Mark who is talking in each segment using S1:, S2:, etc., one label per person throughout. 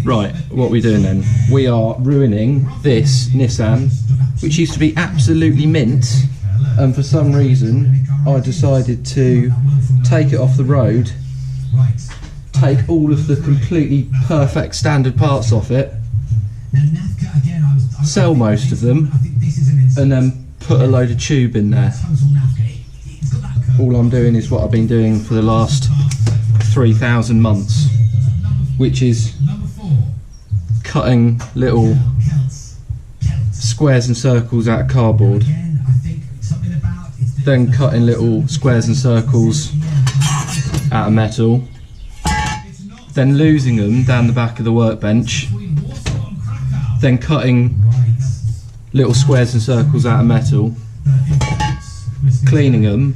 S1: Right, what are we doing then? We are ruining this Nissan, which used to be absolutely mint, and for some reason I decided to take it off the road, take all of the completely perfect standard parts off it, sell most of them, and then put a load of tube in there. All I'm doing is what I've been doing for the last 3,000 months, which is cutting little squares and circles out of cardboard, then cutting little squares and circles out of metal, then losing them down the back of the workbench, then cutting little squares and circles out of metal, cleaning them,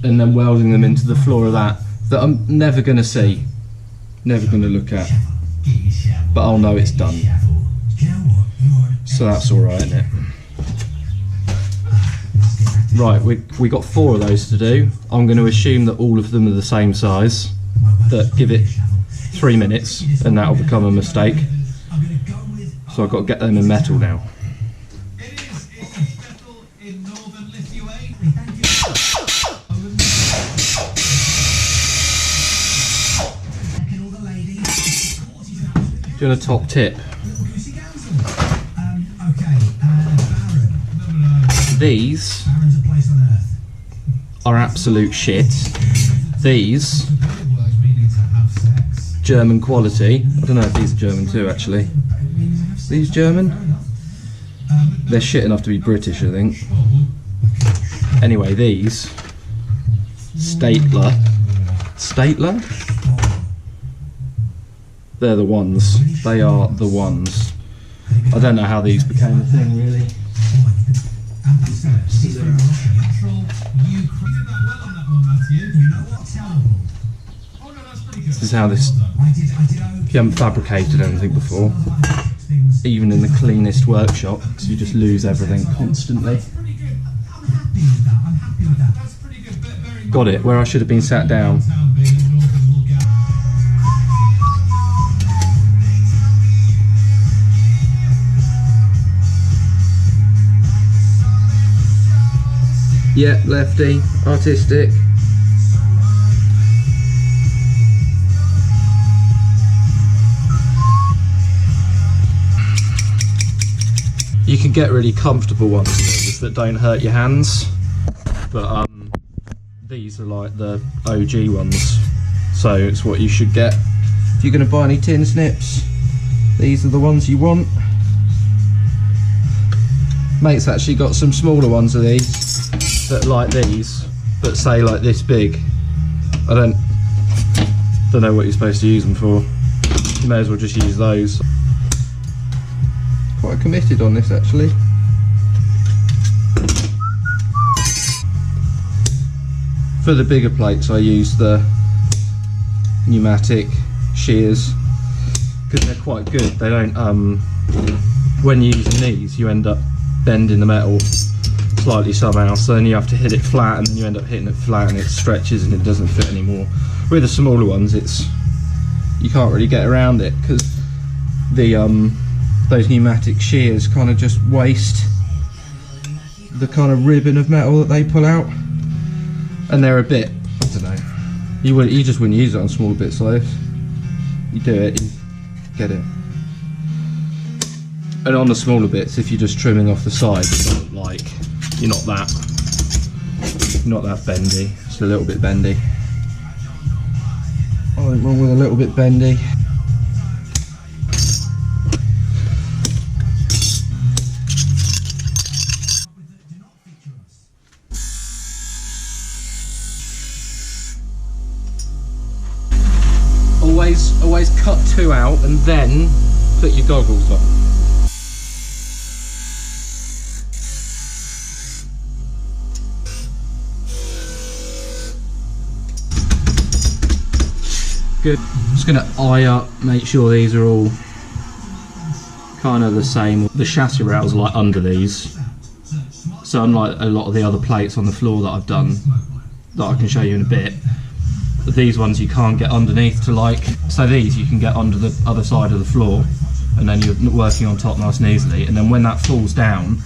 S1: and then welding them into the floor of that I'm never going to see, never going to look at, but I'll know it's done. So that's alright, isn't it? Right, we got 4 of those to do. I'm going to assume that all of them are the same size, that give it 3 minutes and that'll become a mistake. So I've got to get them in metal now. Doing a top tip. These are absolute shit. These, German quality. I don't know if these are German too, actually. These German? They're shit enough to be British, I think. Anyway, these, Statler. They're the ones. They are the ones. I don't know how these became a thing, really. This is how this, if you haven't fabricated anything before, even in the cleanest workshop, you just lose everything constantly. Got it, where I should have been sat down. Yeah, lefty, artistic. You can get really comfortable ones of these that don't hurt your hands, but these are like the OG ones, so it's what you should get. If you're going to buy any tin snips, these are the ones you want. Mate's actually got some smaller ones of these that like these, but say like this big. I don't know what you're supposed to use them for. You may as well just use those. Quite committed on this, actually. For the bigger plates I use the pneumatic shears because they're quite good. They don't when you're using these you end up bending the metal slightly somehow, so then you have to hit it flat and then you end up hitting it flat and it stretches and it doesn't fit anymore. With the smaller ones you can't really get around it because the those pneumatic shears kind of just waste the kind of ribbon of metal that they pull out, and they're a bit, I don't know, you just wouldn't use it on smaller bits like this. You do it, you get it. And on the smaller bits, if you're just trimming off the side, it doesn't like, you're not that bendy. It's a little bit bendy. Nothing wrong with a little bit bendy. Always cut 2 out and then put your goggles on. Good. Just going to eye up, make sure these are all kind of the same. The chassis rails are like under these, so unlike a lot of the other plates on the floor that I've done, that I can show you in a bit, these ones you can't get underneath to like, so these you can get under the other side of the floor, and then you're working on top nice and easily, and then when that falls down,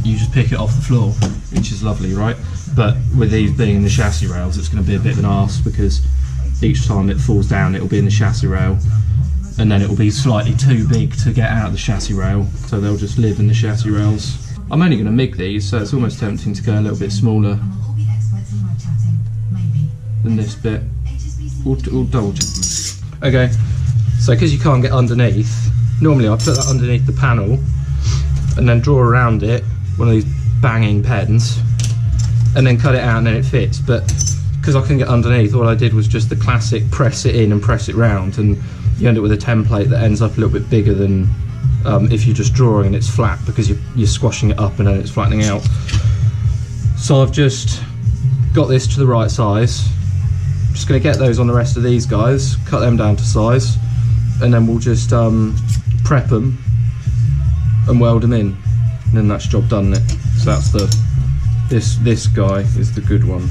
S1: you just pick it off the floor, which is lovely, right? But with these being in the chassis rails, it's going to be a bit of an arse, because each time it falls down it'll be in the chassis rail, and then it'll be slightly too big to get out of the chassis rail, so they'll just live in the chassis rails. I'm only going to MIG these, so it's almost tempting to go a little bit smaller than this bit. We'll double check them. Okay, so because you can't get underneath, normally I put that underneath the panel and then draw around it one of these banging pens and then cut it out and then it fits, but because I couldn't get underneath, all I did was just the classic press it in and press it round, and you end up with a template that ends up a little bit bigger than if you're just drawing and it's flat, because you're squashing it up and then it's flattening out. So I've just got this to the right size. I'm just going to get those on the rest of these guys, cut them down to size, and then we'll just prep them and weld them in, and then that's job done, isn't it? So that's this guy is the good one.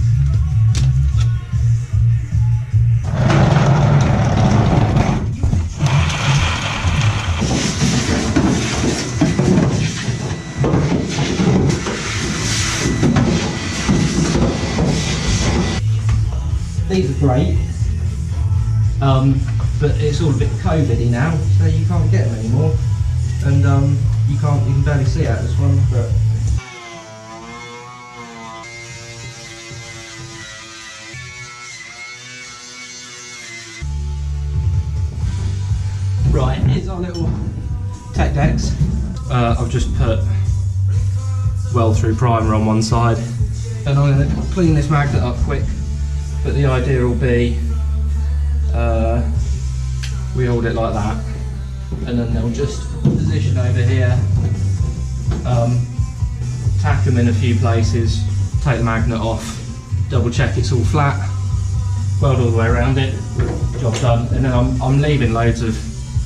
S1: These are great, but it's all a bit COVID-y now, so you can't get them anymore, and you can barely see out this one. But right, here's our little tech decks. I've just put weld through primer on one side, and I'm going to clean this magnet up quick. But the idea will be, we hold it like that, and then they'll just position over here, tack them in a few places, take the magnet off, double check it's all flat, weld all the way around it, job done. And then I'm leaving loads of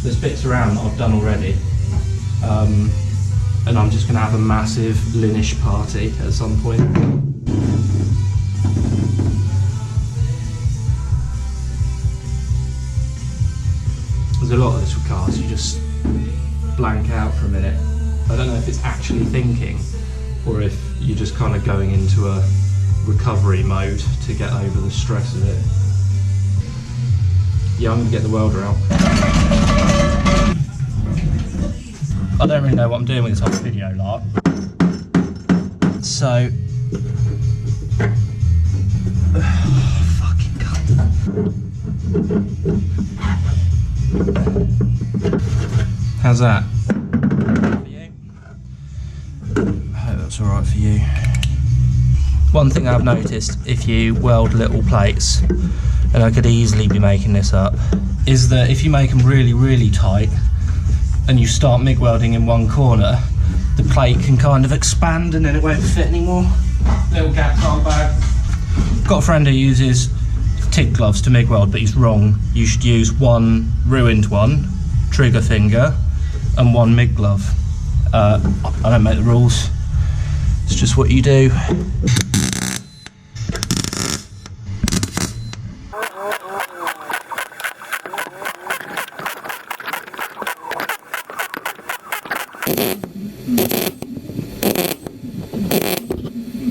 S1: the bits around that I've done already, and I'm just going to have a massive Linish party at some point. There's a lot of this with cars, you just blank out for a minute. I don't know if it's actually thinking, or if you're just kind of going into a recovery mode to get over the stress of it. Yeah, I'm going to get the welder out. I don't really know what I'm doing with this whole video, like. So... fucking cunt. How's that? For you? I hope that's alright for you. One thing I've noticed, if you weld little plates, and I could easily be making this up, is that if you make them really, really tight, and you start MIG welding in one corner, the plate can kind of expand and then it won't fit anymore. Little gaps aren't bad. Got a friend who uses TIG gloves to MIG weld, but he's wrong. You should use one ruined one, trigger finger, and one MIG glove. I don't make the rules, it's just what you do.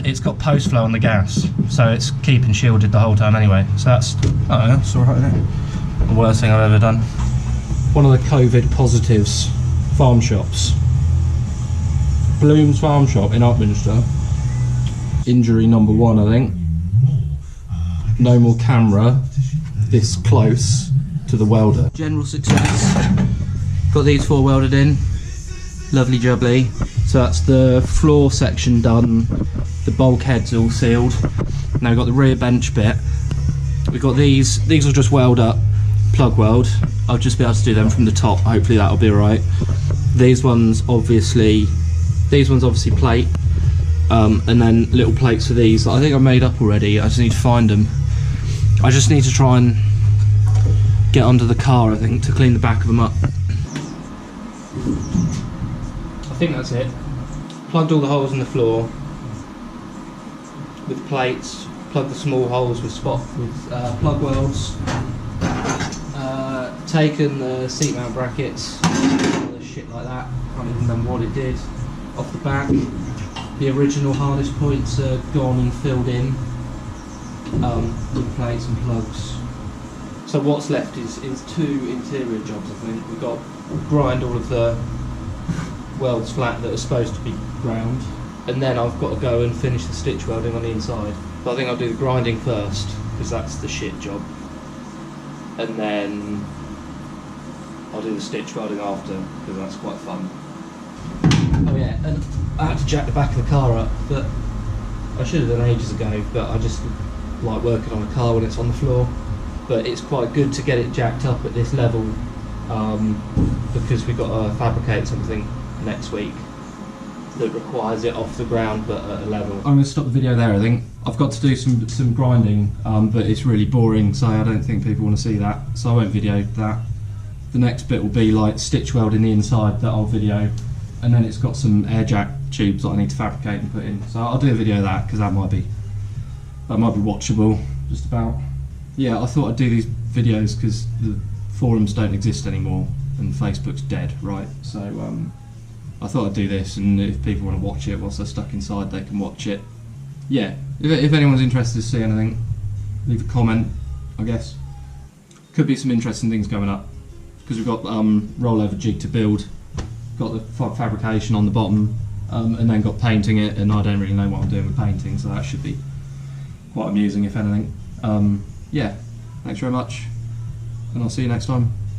S1: It's got post flow on the gas, so it's keeping shielded the whole time anyway. So that's, I don't know, it's alright, isn't it? The worst thing I've ever done. One of the COVID positives farm shops. Bloom's Farm Shop in Upminster. Injury number 1, I think. No more camera this close to the welder. General success. Got these 4 welded in. Lovely jubbly. So that's the floor section done. The bulkhead's all sealed. Now we've got the rear bench bit. We've got these will just weld up, plug weld. I'll just be able to do them from the top, hopefully that'll be alright. These ones obviously plate, and then little plates for these that I think I've made up already. I just need to find them. I just need to try and get under the car, I think, to clean the back of them up. I think that's it. Plugged all the holes in the floor with plates, plug the small holes with plug welds. Taken the seat mount brackets, all this shit like that. Can't even remember what it did. Off the back, the original harness points are gone and filled in with plates and plugs. So what's left is 2 interior jobs. I think we've got to grind all of the welds flat that are supposed to be ground, and then I've got to go and finish the stitch welding on the inside. But I think I'll do the grinding first because that's the shit job, and then I'll do the stitch welding after because that's quite fun. Oh yeah, and I had to jack the back of the car up, but I should have done ages ago, but I just like working on a car when it's on the floor. But it's quite good to get it jacked up at this level because we've got to fabricate something next week that requires it off the ground but at a level. I'm going to stop the video there. I think I've got to do some grinding, but it's really boring, so I don't think people want to see that, so I won't video that. The next bit will be like stitch welding the inside that I'll video, and then it's got some air jack tubes that I need to fabricate and put in. So I'll do a video of that because that might be watchable just about. Yeah, I thought I'd do these videos because the forums don't exist anymore and Facebook's dead, right? So I thought I'd do this, and if people want to watch it whilst they're stuck inside, they can watch it. Yeah, if anyone's interested to see anything, leave a comment, I guess. Could be some interesting things coming up because we've got rollover jig to build, got the fabrication on the bottom, and then got painting it, and I don't really know what I'm doing with painting, so that should be quite amusing if anything. Yeah, thanks very much, and I'll see you next time.